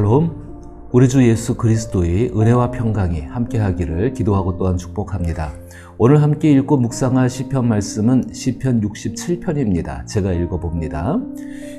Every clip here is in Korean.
샬롬, 우리 주 예수 그리스도의 은혜와 평강이 함께하기를 기도하고 또한 축복합니다. 오늘 함께 읽고 묵상할 시편 말씀은 시편 67편입니다. 제가 읽어봅니다.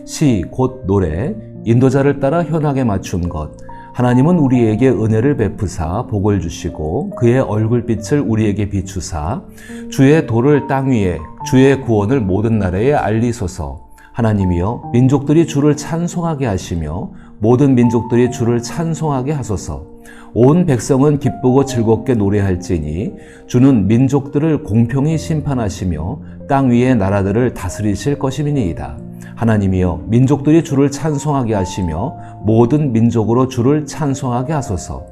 시, 곧 노래, 인도자를 따라 현악에 맞춘 것. 하나님은 우리에게 은혜를 베푸사 복을 주시고 그의 얼굴빛을 우리에게 비추사 주의 도를 땅 위에 주의 구원을 모든 나라에 알리소서. 하나님이여 민족들이 주를 찬송하게 하시며 모든 민족들이 주를 찬송하게 하소서. 온 백성은 기쁘고 즐겁게 노래할지니 주는 민족들을 공평히 심판하시며 땅 위의 나라들을 다스리실 것임이니이다. 하나님이여 민족들이 주를 찬송하게 하시며 모든 민족으로 주를 찬송하게 하소서.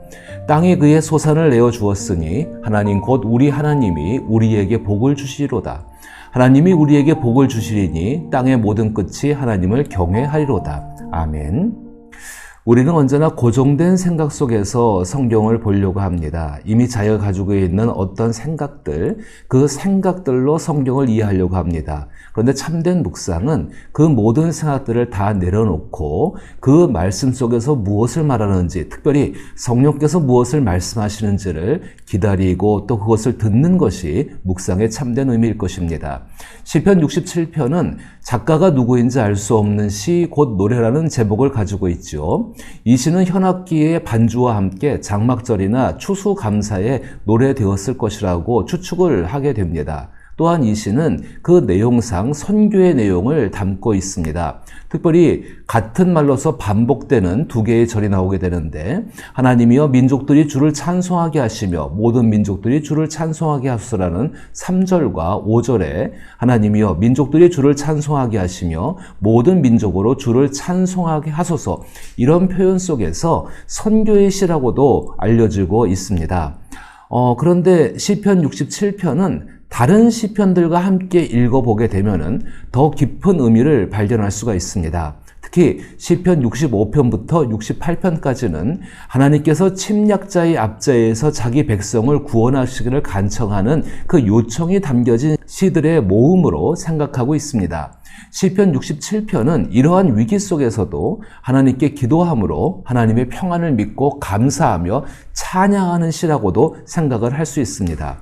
땅이 그의 소산을 내어 주었으니 하나님 곧 우리 하나님이 우리에게 복을 주시리로다. 하나님이 우리에게 복을 주시리니 땅의 모든 끝이 하나님을 경외하리로다. 아멘. 우리는 언제나 고정된 생각 속에서 성경을 보려고 합니다. 이미 자기가 가지고 있는 어떤 생각들, 그 생각들로 성경을 이해하려고 합니다. 그런데 참된 묵상은 그 모든 생각들을 다 내려놓고 그 말씀 속에서 무엇을 말하는지, 특별히 성령께서 무엇을 말씀하시는지를 기다리고 또 그것을 듣는 것이 묵상의 참된 의미일 것입니다. 시편 67편은 작가가 누구인지 알 수 없는 시, 곧 노래라는 제목을 가지고 있죠. 이 시는 현악기의 반주와 함께 장막절이나 추수감사에 노래되었을 것이라고 추측을 하게 됩니다. 또한 이 시는 그 내용상 선교의 내용을 담고 있습니다. 특별히 같은 말로서 반복되는 두 개의 절이 나오게 되는데 하나님이여 민족들이 주를 찬송하게 하시며 모든 민족들이 주를 찬송하게 하소서라는 3절과 5절에 하나님이여 민족들이 주를 찬송하게 하시며 모든 민족으로 주를 찬송하게 하소서, 이런 표현 속에서 선교의 시라고도 알려지고 있습니다. 그런데 시편 67편은 다른 시편들과 함께 읽어보게 되면은 더 깊은 의미를 발견할 수가 있습니다. 특히 시편 65편부터 68편까지는 하나님께서 침략자의 압제에서 자기 백성을 구원하시기를 간청하는 그 요청이 담겨진 시들의 모음으로 생각하고 있습니다. 시편 67편은 이러한 위기 속에서도 하나님께 기도함으로 하나님의 평안을 믿고 감사하며 찬양하는 시라고도 생각을 할 수 있습니다.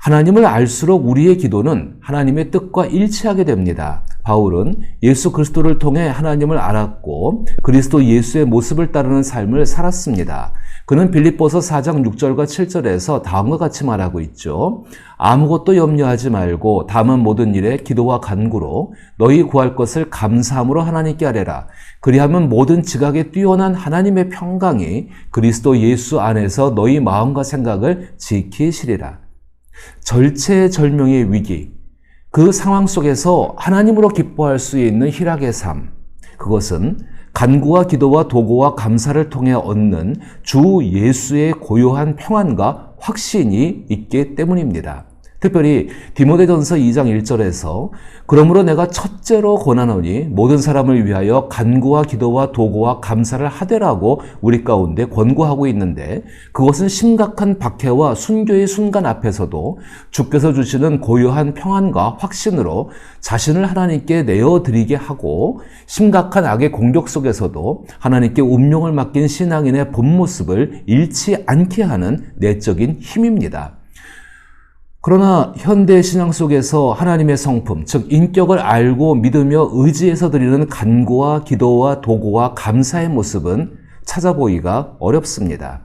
하나님을 알수록 우리의 기도는 하나님의 뜻과 일치하게 됩니다. 바울은 예수 그리스도를 통해 하나님을 알았고 그리스도 예수의 모습을 따르는 삶을 살았습니다. 그는 빌립보서 4장 6절과 7절에서 다음과 같이 말하고 있죠. 아무것도 염려하지 말고 다만 모든 일에 기도와 간구로 너희 구할 것을 감사함으로 하나님께 아뢰라. 그리하면 모든 지각에 뛰어난 하나님의 평강이 그리스도 예수 안에서 너희 마음과 생각을 지키시리라. 절체절명의 위기, 그 상황 속에서 하나님으로 기뻐할 수 있는 희락의 삶, 그것은 간구와 기도와 도구와 감사를 통해 얻는 주 예수의 고요한 평안과 확신이 있기 때문입니다. 특별히 디모데전서 2장 1절에서 그러므로 내가 첫째로 권하노니 모든 사람을 위하여 간구와 기도와 도구와 감사를 하되라고 우리 가운데 권고하고 있는데, 그것은 심각한 박해와 순교의 순간 앞에서도 주께서 주시는 고요한 평안과 확신으로 자신을 하나님께 내어드리게 하고 심각한 악의 공격 속에서도 하나님께 운명을 맡긴 신앙인의 본 모습을 잃지 않게 하는 내적인 힘입니다. 그러나 현대 신앙 속에서 하나님의 성품, 즉 인격을 알고 믿으며 의지해서 드리는 간구와 기도와 도구와 감사의 모습은 찾아보기가 어렵습니다.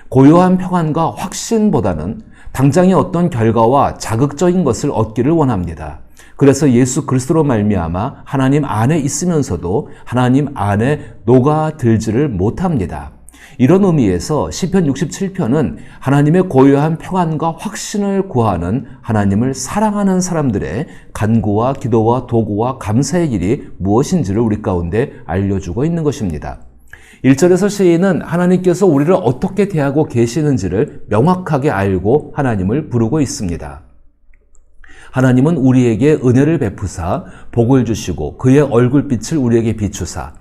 고요한 평안과 확신보다는 당장의 어떤 결과와 자극적인 것을 얻기를 원합니다. 그래서 예수 그리스도로 말미암아 하나님 안에 있으면서도 하나님 안에 녹아들지를 못합니다. 이런 의미에서 시편 67편은 하나님의 고요한 평안과 확신을 구하는 하나님을 사랑하는 사람들의 간구와 기도와 도구와 감사의 길이 무엇인지를 우리 가운데 알려주고 있는 것입니다. 1절에서 시인은 하나님께서 우리를 어떻게 대하고 계시는지를 명확하게 알고 하나님을 부르고 있습니다. 하나님은 우리에게 은혜를 베푸사 복을 주시고 그의 얼굴빛을 우리에게 비추사,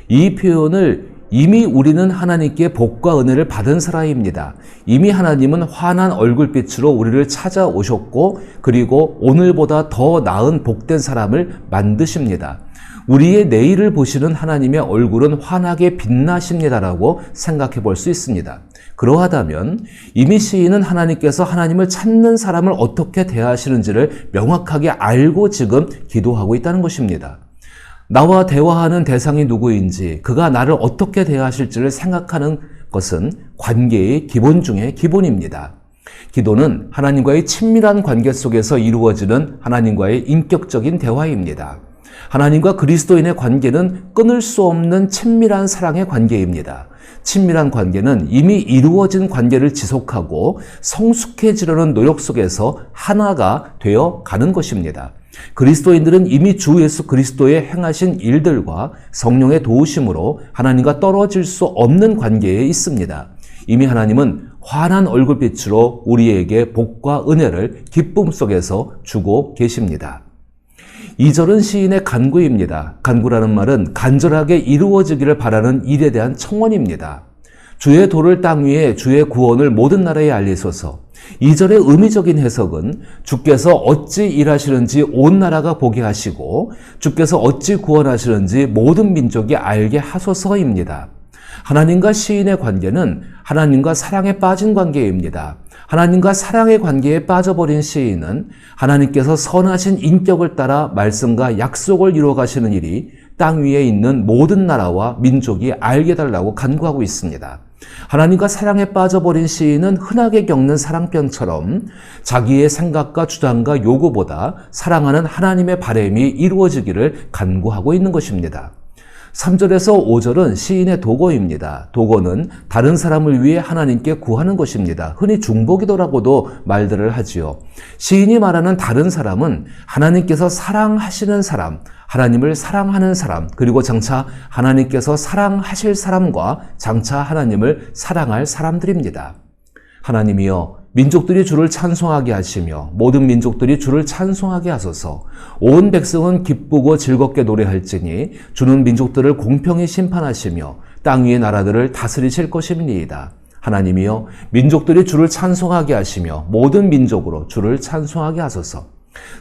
이 표현을 이미 우리는 하나님께 복과 은혜를 받은 사람입니다. 이미 하나님은 환한 얼굴빛으로 우리를 찾아오셨고 그리고 오늘보다 더 나은 복된 사람을 만드십니다. 우리의 내일을 보시는 하나님의 얼굴은 환하게 빛나십니다라고 생각해 볼 수 있습니다. 그러하다면 이미 시인은 하나님께서 하나님을 찾는 사람을 어떻게 대하시는지를 명확하게 알고 지금 기도하고 있다는 것입니다. 나와 대화하는 대상이 누구인지, 그가 나를 어떻게 대하실지를 생각하는 것은 관계의 기본 중의 기본입니다. 기도는 하나님과의 친밀한 관계 속에서 이루어지는 하나님과의 인격적인 대화입니다. 하나님과 그리스도인의 관계는 끊을 수 없는 친밀한 사랑의 관계입니다. 친밀한 관계는 이미 이루어진 관계를 지속하고 성숙해지려는 노력 속에서 하나가 되어 가는 것입니다. 그리스도인들은 이미 주 예수 그리스도의 행하신 일들과 성령의 도우심으로 하나님과 떨어질 수 없는 관계에 있습니다. 이미 하나님은 환한 얼굴빛으로 우리에게 복과 은혜를 기쁨 속에서 주고 계십니다. 2절은 시인의 간구입니다. 간구라는 말은 간절하게 이루어지기를 바라는 일에 대한 청원입니다. 주의 도를 땅 위에 주의 구원을 모든 나라에 알리소서. 2절의 의미적인 해석은 주께서 어찌 일하시는지 온 나라가 보게 하시고 주께서 어찌 구원하시는지 모든 민족이 알게 하소서입니다. 하나님과 시인의 관계는 하나님과 사랑에 빠진 관계입니다. 하나님과 사랑의 관계에 빠져버린 시인은 하나님께서 선하신 인격을 따라 말씀과 약속을 이루어가시는 일이 땅 위에 있는 모든 나라와 민족이 알게 달라고 간구하고 있습니다. 하나님과 사랑에 빠져버린 시인은 흔하게 겪는 사랑병처럼 자기의 생각과 주장과 요구보다 사랑하는 하나님의 바람이 이루어지기를 간구하고 있는 것입니다. 3절에서 5절은 시인의 도고입니다. 도고는 다른 사람을 위해 하나님께 구하는 것입니다. 흔히 중보기도라고도 말들을 하지요. 시인이 말하는 다른 사람은 하나님께서 사랑하시는 사람, 하나님을 사랑하는 사람, 그리고 장차 하나님께서 사랑하실 사람과 장차 하나님을 사랑할 사람들입니다. 하나님이여, 민족들이 주를 찬송하게 하시며 모든 민족들이 주를 찬송하게 하소서. 온 백성은 기쁘고 즐겁게 노래할지니 주는 민족들을 공평히 심판하시며 땅 위의 나라들을 다스리실 것입니다. 하나님이여, 민족들이 주를 찬송하게 하시며 모든 민족으로 주를 찬송하게 하소서.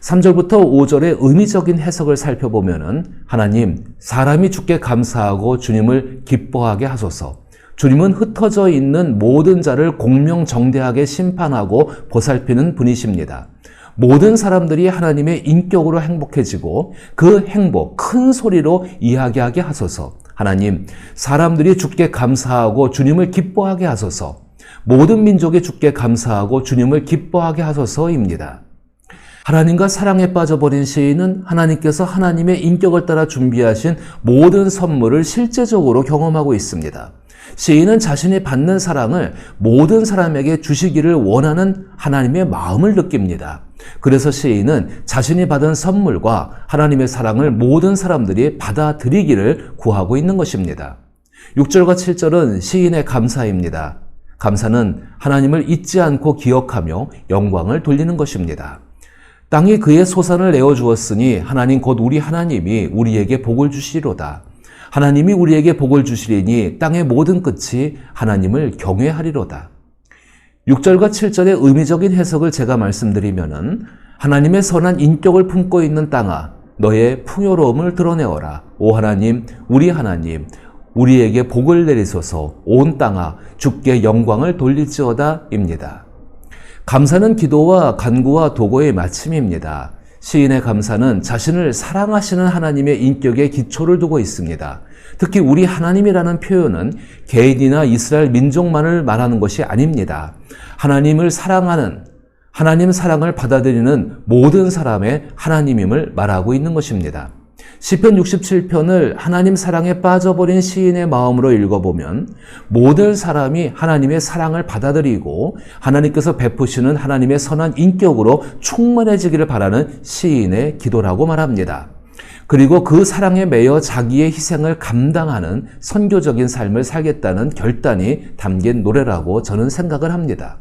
3절부터 5절의 의미적인 해석을 살펴보면은 하나님, 사람이 주께 감사하고 주님을 기뻐하게 하소서. 주님은 흩어져 있는 모든 자를 공명정대하게 심판하고 보살피는 분이십니다. 모든 사람들이 하나님의 인격으로 행복해지고 그 행복 큰 소리로 이야기하게 하소서. 하나님, 사람들이 주께 감사하고 주님을 기뻐하게 하소서. 모든 민족이 주께 감사하고 주님을 기뻐하게 하소서입니다. 하나님과 사랑에 빠져버린 시인은 하나님께서 하나님의 인격을 따라 준비하신 모든 선물을 실제적으로 경험하고 있습니다. 시인은 자신이 받는 사랑을 모든 사람에게 주시기를 원하는 하나님의 마음을 느낍니다. 그래서 시인은 자신이 받은 선물과 하나님의 사랑을 모든 사람들이 받아들이기를 구하고 있는 것입니다. 6절과 7절은 시인의 감사입니다. 감사는 하나님을 잊지 않고 기억하며 영광을 돌리는 것입니다. 땅이 그의 소산을 내어주었으니 하나님 곧 우리 하나님이 우리에게 복을 주시리로다. 하나님이 우리에게 복을 주시리니 땅의 모든 끝이 하나님을 경외하리로다. 6절과 7절의 의미적인 해석을 제가 말씀드리면은 하나님의 선한 인격을 품고 있는 땅아, 너의 풍요로움을 드러내어라. 오 하나님, 우리에게 복을 내리소서. 온 땅아, 주께 영광을 돌릴지어다입니다. 감사는 기도와 간구와 도고의 마침입니다. 시인의 감사는 자신을 사랑하시는 하나님의 인격에 기초를 두고 있습니다. 특히 우리 하나님이라는 표현은 개인이나 이스라엘 민족만을 말하는 것이 아닙니다. 하나님을 사랑하는, 하나님 사랑을 받아들이는 모든 사람의 하나님임을 말하고 있는 것입니다. 시편 67편을 하나님 사랑에 빠져버린 시인의 마음으로 읽어보면 모든 사람이 하나님의 사랑을 받아들이고 하나님께서 베푸시는 하나님의 선한 인격으로 충만해지기를 바라는 시인의 기도라고 말합니다. 그리고 그 사랑에 매여 자기의 희생을 감당하는 선교적인 삶을 살겠다는 결단이 담긴 노래라고 저는 생각을 합니다.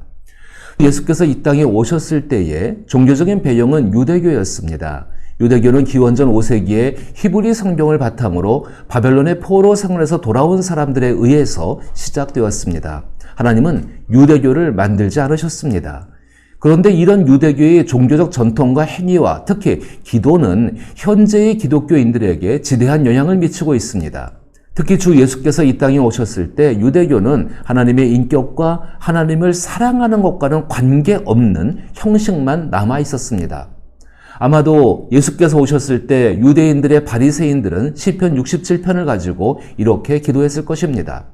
예수께서 이 땅에 오셨을 때의 종교적인 배경은 유대교였습니다. 유대교는 기원전 5세기에 히브리 성경을 바탕으로 바벨론의 포로 생활에서 돌아온 사람들에 의해서 시작되었습니다. 하나님은 유대교를 만들지 않으셨습니다. 그런데 이런 유대교의 종교적 전통과 행위와 특히 기도는 현재의 기독교인들에게 지대한 영향을 미치고 있습니다. 특히 주 예수께서 이 땅에 오셨을 때 유대교는 하나님의 인격과 하나님을 사랑하는 것과는 관계없는 형식만 남아 있었습니다. 아마도 예수께서 오셨을 때 유대인들의 바리새인들은 시편 67편을 가지고 이렇게 기도했을 것입니다.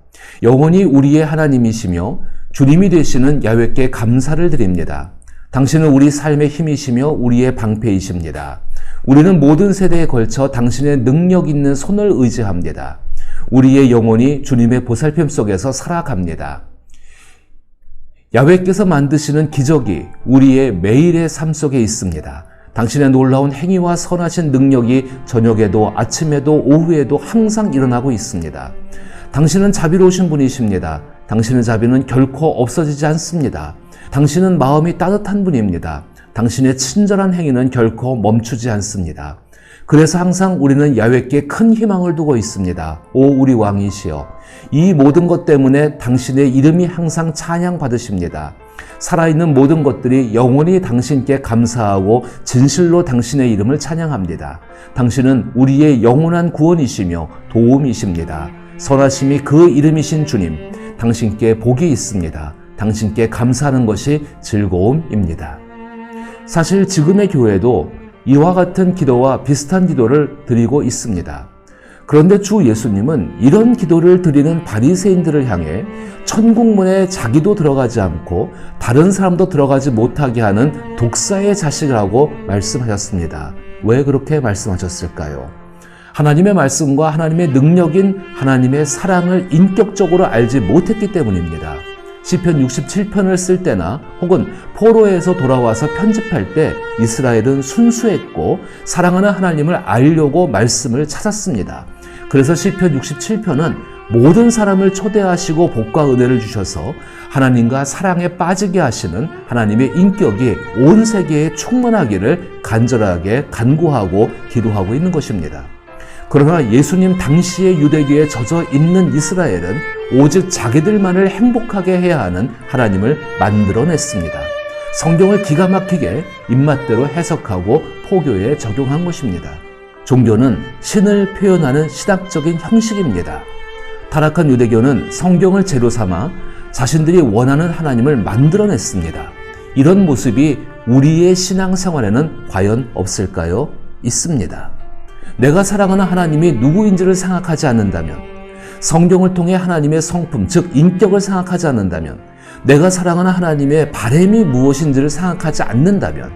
영원히 우리의 하나님이시며 주님이 되시는 야훼께 감사를 드립니다. 당신은 우리 삶의 힘이시며 우리의 방패이십니다. 우리는 모든 세대에 걸쳐 당신의 능력 있는 손을 의지합니다. 우리의 영혼이 주님의 보살핌 속에서 살아갑니다. 야훼께서 만드시는 기적이 우리의 매일의 삶 속에 있습니다. 당신의 놀라운 행위와 선하신 능력이 저녁에도 아침에도 오후에도 항상 일어나고 있습니다. 당신은 자비로우신 분이십니다. 당신의 자비는 결코 없어지지 않습니다. 당신은 마음이 따뜻한 분입니다. 당신의 친절한 행위는 결코 멈추지 않습니다. 그래서 항상 우리는 야훼께 큰 희망을 두고 있습니다. 오 우리 왕이시여, 이 모든 것 때문에 당신의 이름이 항상 찬양받으십니다. 살아있는 모든 것들이 영원히 당신께 감사하고 진실로 당신의 이름을 찬양합니다. 당신은 우리의 영원한 구원이시며 도움이십니다. 선하심이 그 이름이신 주님, 당신께 복이 있습니다. 당신께 감사하는 것이 즐거움입니다. 사실 지금의 교회도 이와 같은 기도와 비슷한 기도를 드리고 있습니다. 그런데 주 예수님은 이런 기도를 드리는 바리새인들을 향해 천국문에 자기도 들어가지 않고 다른 사람도 들어가지 못하게 하는 독사의 자식이라고 말씀하셨습니다. 왜 그렇게 말씀하셨을까요? 하나님의 말씀과 하나님의 능력인 하나님의 사랑을 인격적으로 알지 못했기 때문입니다. 시편 67편을 쓸 때나 혹은 포로에서 돌아와서 편집할 때 이스라엘은 순수했고 사랑하는 하나님을 알려고 말씀을 찾았습니다. 그래서 시편 67편은 모든 사람을 초대하시고 복과 은혜를 주셔서 하나님과 사랑에 빠지게 하시는 하나님의 인격이 온 세계에 충만하기를 간절하게 간구하고 기도하고 있는 것입니다. 그러나 예수님 당시의 유대교에 젖어 있는 이스라엘은 오직 자기들만을 행복하게 해야 하는 하나님을 만들어냈습니다. 성경을 기가 막히게 입맛대로 해석하고 포교에 적용한 것입니다. 종교는 신을 표현하는 신학적인 형식입니다. 타락한 유대교는 성경을 재료 삼아 자신들이 원하는 하나님을 만들어냈습니다. 이런 모습이 우리의 신앙생활에는 과연 없을까요? 있습니다. 내가 사랑하는 하나님이 누구인지를 생각하지 않는다면, 성경을 통해 하나님의 성품, 즉 인격을 생각하지 않는다면, 내가 사랑하는 하나님의 바람이 무엇인지를 생각하지 않는다면,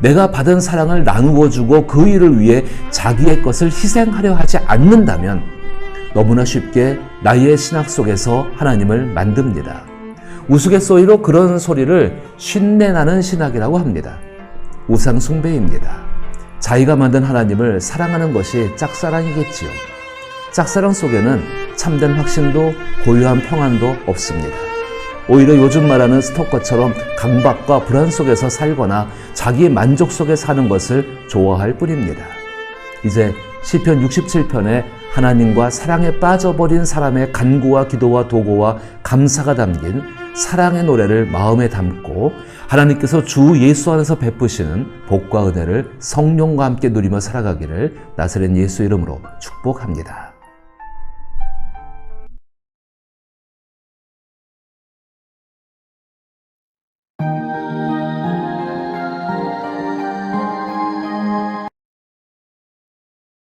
내가 받은 사랑을 나누어 주고 그 일을 위해 자기의 것을 희생하려 하지 않는다면 너무나 쉽게 나의 신학 속에서 하나님을 만듭니다. 우스갯소리로 그런 소리를 쉰내나는 신학이라고 합니다. 우상 숭배입니다. 자기가 만든 하나님을 사랑하는 것이 짝사랑이겠지요. 짝사랑 속에는 참된 확신도 고요한 평안도 없습니다. 오히려 요즘 말하는 스토커처럼 강박과 불안 속에서 살거나 자기의 만족 속에 사는 것을 좋아할 뿐입니다. 이제 시편 67편에 하나님과 사랑에 빠져버린 사람의 간구와 기도와 도고와 감사가 담긴 사랑의 노래를 마음에 담고 하나님께서 주 예수 안에서 베푸시는 복과 은혜를 성령과 함께 누리며 살아가기를 나사렛 예수 이름으로 축복합니다.